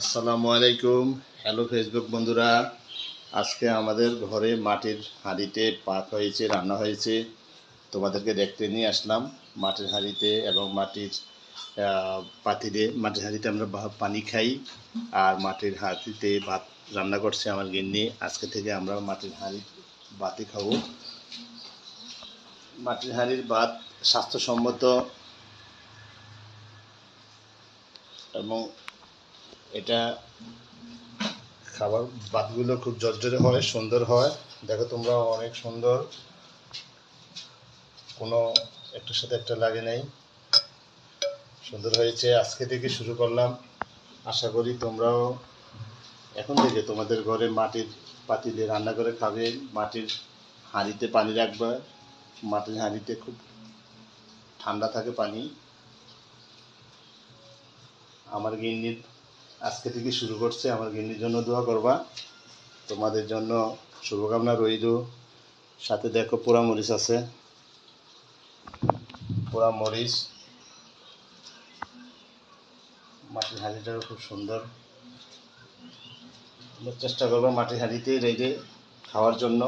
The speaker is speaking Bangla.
আসসালামু আলাইকুম। হ্যালো ফেসবুক বন্ধুরা, আজকে আমাদের ঘরে মাটির হাঁড়িতে পাক হয়েছে, রান্না হয়েছে। তোমাদেরকে দেখতে নিয়ে আসলাম। মাটির হাঁড়িতে এবং মাটির পাতিলে, মাটির হাঁড়িতে আমরা পানি খাই, আর মাটির হাঁড়িতে ভাত রান্না করছে আমার গিন্নি। আজকে থেকে আমরা মাটির হাঁড়ির ভাতই খাবো। মাটির হাঁড়ির ভাত স্বাস্থ্যসম্মত এবং এটা খাবার ভাতগুলো খুব ঝরঝরে হয়, সুন্দর হয়। দেখো তোমরা, অনেক সুন্দর, কোনো একটার সাথে একটা লাগে নাই, সুন্দর হয়েছে। আজকে থেকে শুরু করলাম, আশা করি তোমরাও এখন থেকে তোমাদের ঘরে মাটির পাতিলে রান্না করে খাবে, মাটির হাঁড়িতে পানি রাখবে। মাটির হাঁড়িতে খুব ঠান্ডা থাকে পানি। আমার গিন্নির আজকে থেকে শুরু করছে, আমার গিন্নির জন্য দোয়া করবা, তোমাদের জন্য শুভকামনা রইল। সাথে দেখো পোড়া মরিচ আছে, পোড়া মরিচ। মাটির হাঁড়িটাও খুব সুন্দর। আমরা চেষ্টা করবো মাটির হাঁড়িতেই রেঁধে খাওয়ার জন্য।